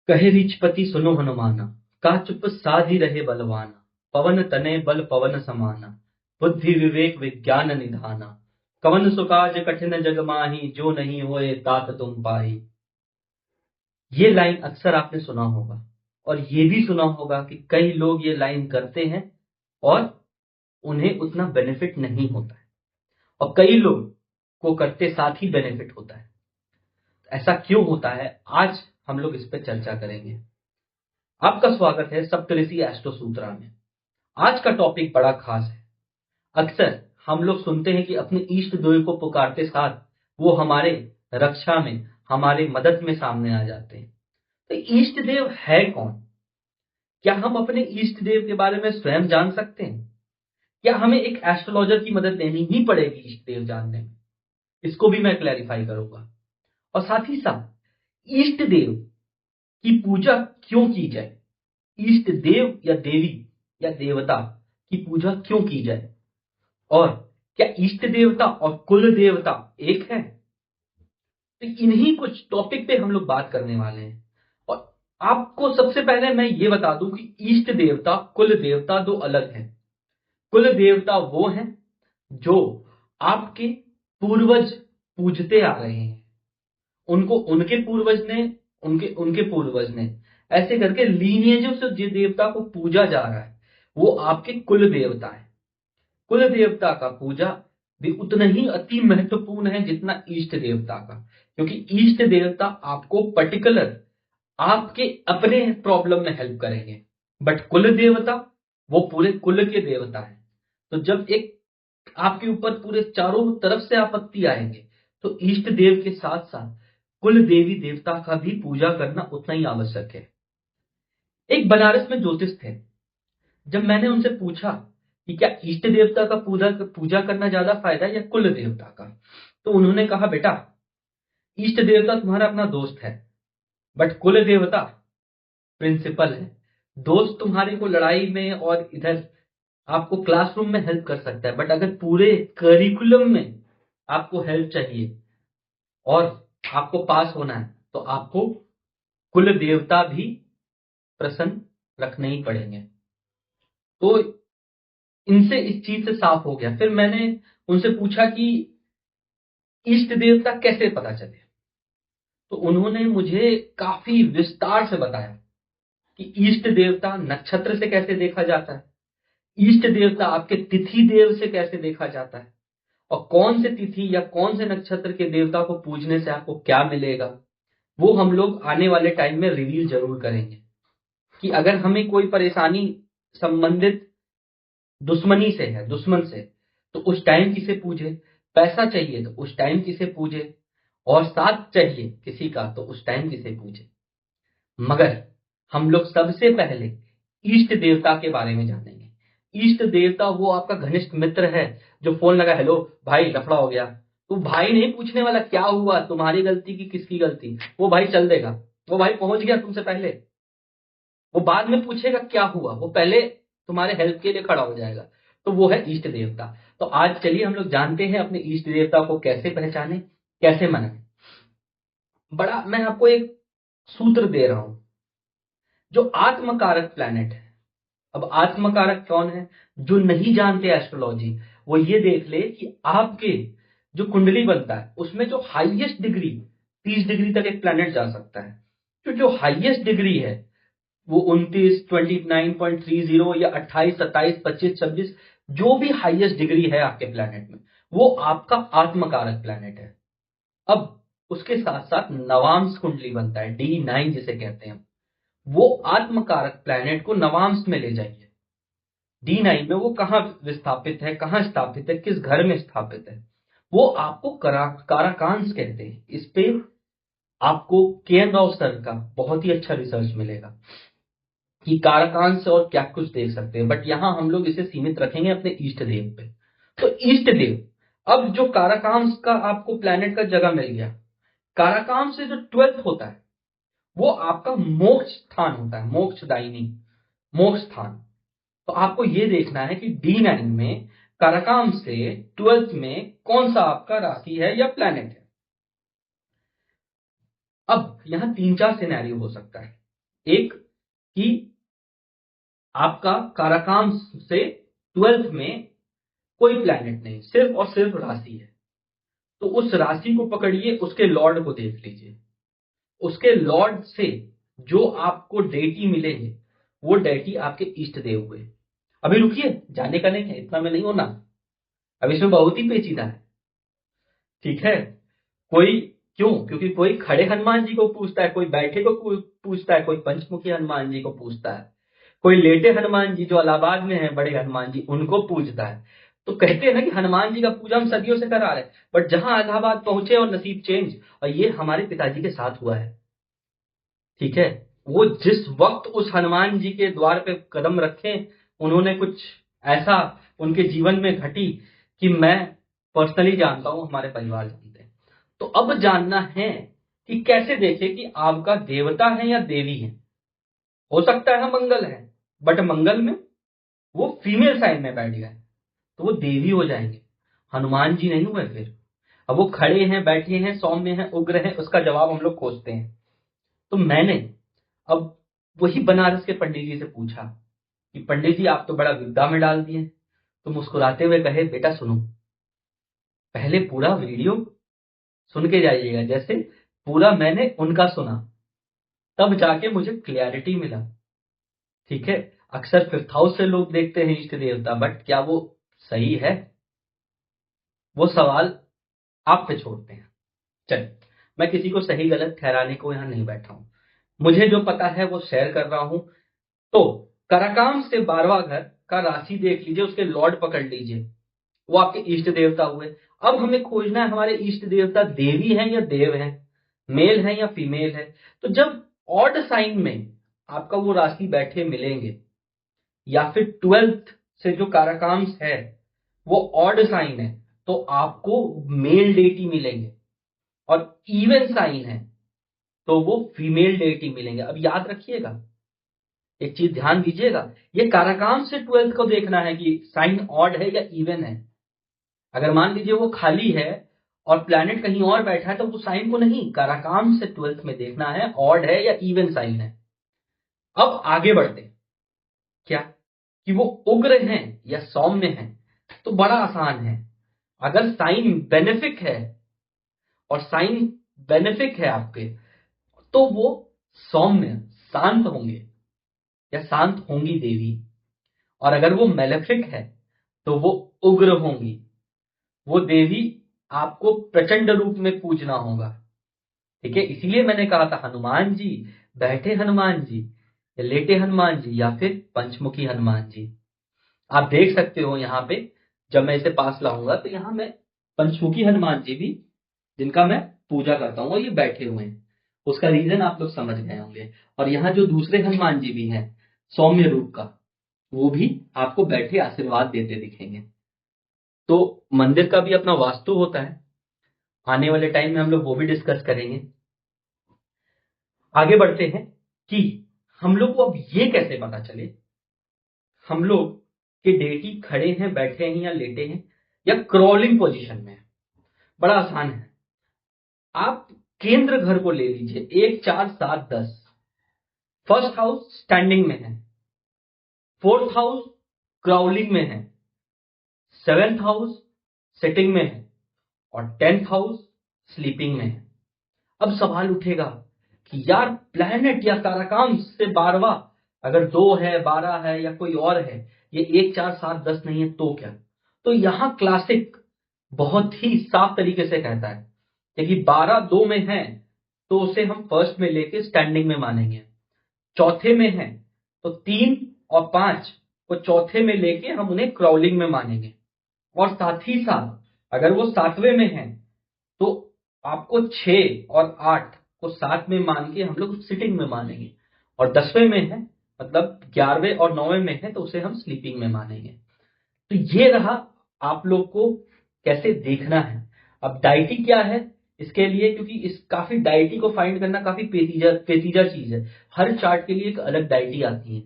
कहे रीछपति सुनो हनुमाना, का चुप साधि रहे बलवाना। पवन तनय बल पवन समाना, बुद्धि विवेक विज्ञान निधाना। कवन सुकाज कठिन जग माही, जो नहीं होए तात तुम पाही। ये लाइन अक्सर आपने सुना होगा, और ये भी सुना होगा कि कई लोग ये लाइन करते हैं और उन्हें उतना बेनिफिट नहीं होता है, और कई लोग को करते साथ ही बेनिफिट होता है। ऐसा क्यों होता है, आज हम लोग इस पर चर्चा करेंगे। आपका स्वागत है सप्तऋषि एस्ट्रो सूत्रा में। आज का टॉपिक बड़ा खास है। अक्सर हम लोग सुनते हैं कि अपने इष्ट देव को पुकारते साथ वो हमारे रक्षा में, हमारे मदद में सामने आ जाते हैं। तो इष्ट देव है कौन? क्या हम अपने इष्ट देव के बारे में स्वयं जान सकते हैं? क्या हमें एक एस्ट्रोलॉजर की मदद लेनी ही पड़ेगी इष्ट देव जानने में? इसको भी मैं क्लैरिफाई करूंगा। और साथ ही साथ इष्ट देव की पूजा क्यों की जाए, इष्ट देव या देवी या देवता की पूजा क्यों की जाए, और क्या इष्ट देवता और कुल देवता एक है? तो इन्हीं कुछ टॉपिक पे हम लोग बात करने वाले हैं। और आपको सबसे पहले मैं ये बता दूं कि इष्ट देवता कुल देवता दो अलग हैं। कुल देवता वो हैं जो आपके पूर्वज पूजते आ रहे हैं, उनको उनके पूर्वज ने, उनके उनके पूर्वज ने, ऐसे करके लीनिएजों से जिस देवता को पूजा जा रहा है वो आपके कुल देवता है। कुल देवता का पूजा भी उतना ही अति महत्वपूर्ण है जितना इष्ट देवता का, क्योंकि इष्ट देवता आपको पर्टिकुलर आपके अपने प्रॉब्लम में हेल्प करेंगे, बट कुल देवता वो पूरे कुल के देवता है। तो जब एक आपके ऊपर पूरे चारों तरफ से आपत्ति आएंगे तो इष्ट देव के साथ साथ कुल देवी देवता का भी पूजा करना उतना ही आवश्यक है। एक बनारस में ज्योतिष थे, जब मैंने उनसे पूछा कि क्या इष्ट देवता का पूजा करना ज्यादा फायदा या कुल देवता का, तो उन्होंने कहा बेटा, इष्ट देवता तुम्हारा अपना दोस्त है, बट कुल देवता प्रिंसिपल है। दोस्त तुम्हारे को लड़ाई में और इधर आपको क्लासरूम में हेल्प कर सकता है, बट अगर पूरे करिकुलम में आपको हेल्प चाहिए और आपको पास होना है तो आपको कुल देवता भी प्रसन्न रखने ही पड़ेंगे। तो इनसे इस चीज से साफ हो गया। फिर मैंने उनसे पूछा कि इष्ट देवता कैसे पता चले, तो उन्होंने मुझे काफी विस्तार से बताया कि इष्ट देवता नक्षत्र से कैसे देखा जाता है, इष्ट देवता आपके तिथि देव से कैसे देखा जाता है, और कौन से तिथि या कौन से नक्षत्र के देवता को पूजने से आपको क्या मिलेगा। वो हम लोग आने वाले टाइम में रिवील जरूर करेंगे कि अगर हमें कोई परेशानी संबंधित दुश्मनी से है, दुश्मन से, तो उस टाइम किसे पूजे। पैसा चाहिए तो उस टाइम किसे पूजे, और साथ चाहिए किसी का तो उस टाइम किसे पूजे। मगर हम लोग सबसे पहले इष्ट देवता के बारे में जानेंगे। इष्ट देवता वो आपका घनिष्ठ मित्र है जो फोन लगा, हेलो भाई लफड़ा हो गया, तो भाई नहीं पूछने वाला क्या हुआ, तुम्हारी गलती की किसकी गलती, वो भाई चल देगा, वो भाई पहुंच गया तुमसे पहले, वो बाद में पूछेगा क्या हुआ, वो पहले तुम्हारे हेल्प के लिए खड़ा हो जाएगा। तो वो है इष्ट देवता। तो आज चलिए हम लोग जानते हैं अपने इष्ट देवता को कैसे पहचाने, कैसे मनाएं। बड़ा मैं आपको एक सूत्र दे रहा हूं, जो आत्मकारक प्लैनेट है। अब आत्मकारक कौन है? जो नहीं जानते एस्ट्रोलॉजी, वो ये देख ले कि आपके जो कुंडली बनता है उसमें जो हाईएस्ट डिग्री 30 डिग्री तक एक प्लैनेट जा सकता है। तो जो हाईएस्ट डिग्री है वो 29, 29.30 या 28, 27, 25, 26, जो भी हाईएस्ट डिग्री है आपके प्लैनेट में, वो आपका आत्मकारक प्लैनेट है। अब उसके साथ साथ नवांश कुंडली बनता है, D9 जिसे कहते हैं, वो आत्मकारक प्लैनेट को नवांश में ले जाइए। D9 में वो कहां विस्थापित है, कहां स्थापित है, किस घर में स्थापित है, वो आपको काराकांश कहते हैं। इस पे आपको के राव सर का बहुत ही अच्छा रिसर्च मिलेगा कि कारकांश और क्या कुछ देख सकते हैं, बट यहां हम लोग इसे सीमित रखेंगे अपने इष्ट देव पे। तो इष्ट देव, अब जो काराकांश का आपको प्लैनेट का जगह मिल गया, काराकांश से जो 12th होता है वो आपका मोक्ष स्थान होता है, मोक्षदायिनी, मोक्ष स्थान। तो आपको ये देखना है कि D9 में काराकांश से 12th में कौन सा आपका राशि है या प्लैनेट है। अब यहां 3-4 सिनेरियो हो सकता है। एक कि आपका कारकाम से 12th में कोई प्लैनेट नहीं, सिर्फ और सिर्फ राशि है। तो उस राशि को पकड़िए, उसके लॉर्ड को देख लीजिए, उसके लॉर्ड से जो आपको डेटी मिलेंगे वो डेटी आपके इष्ट देव हुए। अभी रुकिए, जाने का नहीं है, इतना में नहीं होना, अब इसमें बहुत ही पेचीदा है। ठीक है, कोई क्यों? क्योंकि कोई खड़े हनुमान जी को पूछता है, कोई बैठे को पूछता है, कोई पंचमुखी हनुमान जी को पूछता है, कोई लेटे हनुमान जी जो इलाहाबाद में है, बड़े हनुमान जी, उनको पूजता है। तो कहते हैं ना कि हनुमान जी का पूजा हम सदियों से करा रहे हैं, बट जहां इलाहाबाद पहुंचे और नसीब चेंज, और ये हमारे पिताजी के साथ हुआ है। ठीक है, वो जिस वक्त उस हनुमान जी के द्वार पे कदम रखे, उन्होंने कुछ ऐसा उनके जीवन में घटी कि मैं पर्सनली जानता हूं, हमारे परिवार जानते हैं। तो अब जानना है कि कैसे देखे कि आपका देवता है या देवी है। हो सकता है मंगल है, बट मंगल में वो फीमेल साइन में बैठ गए, तो वो देवी हो जाएंगे, हनुमान जी नहीं हुए फिर। अब वो खड़े हैं, बैठे हैं, सौम्य हैं, उग्र हैं, उसका जवाब हम लोग खोजते हैं। तो मैंने अब वही बनारस के पंडित जी से पूछा कि पंडित जी आप तो बड़ा विद्या में डाल दिए। तो मुस्कुराते हुए कहे, बेटा सुनो, पहले पूरा वीडियो सुन के जाइएगा, जैसे पूरा मैंने उनका सुना, तब जाके मुझे क्लैरिटी मिला। ठीक है, अक्सर 5th हाउस से लोग देखते हैं इष्ट देवता, बट क्या वो सही है? वो सवाल आप पे छोड़ते हैं। चलिए, मैं किसी को सही गलत ठहराने को यहां नहीं बैठा हूं, मुझे जो पता है वो शेयर कर रहा हूं। तो कराकाम से 12वां घर का राशि देख लीजिए, उसके लॉर्ड पकड़ लीजिए, वो आपके इष्ट देवता हुए। अब हमें खोजना है हमारे इष्ट देवता देवी हैं या देव हैं, मेल है या फीमेल है। तो जब ऑड साइन में आपका वो राशि बैठे मिलेंगे, या फिर 12th से जो कारकाम्स है वो ऑड साइन है, तो आपको मेल डेटी मिलेंगे, और इवन साइन है तो वो फीमेल डेटी मिलेंगे। अब याद रखिएगा, एक चीज ध्यान दीजिएगा, ये काराकाम से 12th को देखना है कि साइन ऑड है या इवन है। अगर मान लीजिए वो खाली है और प्लैनेट कहीं और बैठा है, तो वो साइन को नहीं, काराकाम से 12th में देखना है ऑड है या इवन साइन है। अब आगे बढ़ते, क्या कि वो उग्र हैं या सौम्य हैं? तो बड़ा आसान है, अगर साइन बेनिफिक है और साइन बेनिफिक है आपके, तो वो सौम्य शांत होंगे या शांत होंगी देवी। और अगर वो मेलेफिक है तो वो उग्र होंगी, वो देवी आपको प्रचंड रूप में पूजना होगा। ठीक है, इसीलिए मैंने कहा था हनुमान जी, बैठे हनुमान जी, या लेटे हनुमान जी, या फिर पंचमुखी हनुमान जी। आप देख सकते हो यहाँ पे, जब मैं इसे पास लाऊंगा तो यहाँ मैं पंचमुखी हनुमान जी भी, जिनका मैं पूजा करता हूँ, ये बैठे हुए हैं। उसका रीजन आप लोग समझ गए होंगे। और यहाँ जो दूसरे हनुमान जी भी हैं सौम्य रूप का, वो भी आपको बैठे आशीर्वाद देते दिखेंगे। तो मंदिर का भी अपना वास्तु होता है, आने वाले टाइम में हम लोग वो भी डिस्कस करेंगे। आगे बढ़ते हैं कि हम लोग को अब ये कैसे पता चले हम लोग के डेटी खड़े हैं, बैठे हैं, या लेटे हैं, या क्रॉलिंग पोजीशन में है। बड़ा आसान है, आप केंद्र घर को ले लीजिए, 1 4 7 10। फर्स्ट हाउस स्टैंडिंग में है, 4th हाउस क्राउलिंग में है, 7th हाउस सिटिंग में है, और 10th हाउस स्लीपिंग में है। अब सवाल उठेगा कि यार प्लैनेट या ताराकांश से 12वां अगर 2 है, 12 है, या कोई और है, ये 1 4 7 10 नहीं है, तो क्या? तो यहां क्लासिक बहुत ही साफ तरीके से कहता है कि 12 2 में है तो उसे हम फर्स्ट में लेके स्टैंडिंग में मानेंगे, चौथे में है तो 3 और 5 को चौथे में लेके हम उन्हें क्राउलिंग में मानेंगे, और साथ ही साथ अगर वो 7वें में है तो आपको 6 और 8 को साथ में मान के हम लोग सिटिंग में मानेंगे, और 10वें में है मतलब 11वें और 9वें में है तो उसे हम स्लीपिंग में मानेंगे। तो ये रहा आप लोग को कैसे देखना है। अब डाइटी क्या है इसके लिए, क्योंकि इस काफी डाइटी को फाइंड करना काफी पेचीदा चीज है, हर चार्ट के लिए एक अलग डाइटी आती है,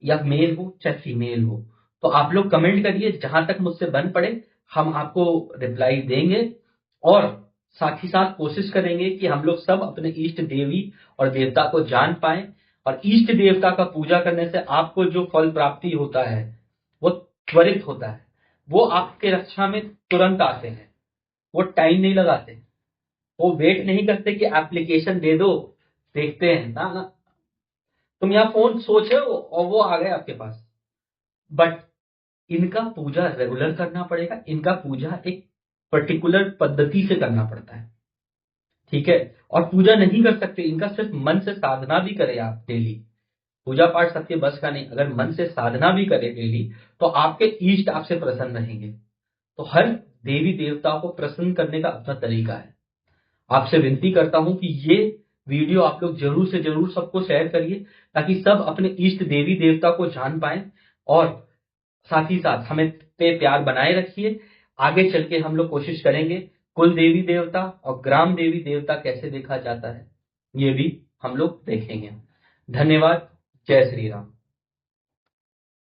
या मेल हो चाहे फीमेल हो। तो आप लोग कमेंट करिए, जहां तक मुझसे बन पड़े हम आपको रिप्लाई देंगे, और साथ ही साथ कोशिश करेंगे कि हम लोग सब अपने इष्ट देवी और देवता को जान पाए, और इष्ट देवता का पूजा करने से आपको जो फल प्राप्ति होता है वो त्वरित होता है, वो आपके रक्षा में तुरंत आते हैं, वो टाइम नहीं लगाते, वो वेट नहीं करते कि एप्लीकेशन दे दो देखते हैं, ना ना, तुम यहाँ फोन सोचे हो और वो आ गए आपके पास। बट इनका पूजा रेगुलर करना पड़ेगा, इनका पूजा एक पर्टिकुलर पद्धति से करना पड़ता है, ठीक है। और पूजा नहीं कर सकते इनका, सिर्फ मन से साधना भी करें आप डेली, पूजा पाठ सबके बस का नहीं, अगर मन से साधना भी करें डेली तो आपके इष्ट आपसे प्रसन्न रहेंगे। तो हर देवी देवता को प्रसन्न करने का अपना तरीका है। आपसे विनती करता हूं कि ये वीडियो आप लोग जरूर से जरूर सबको शेयर करिए, ताकि सब अपने इष्ट देवी देवता को जान पाए, और साथ ही साथ हमें पे प्यार बनाए रखिए। आगे चल के हम लोग कोशिश करेंगे कुल देवी देवता और ग्राम देवी देवता कैसे देखा जाता है, ये भी हम लोग देखेंगे। धन्यवाद। जय श्री राम।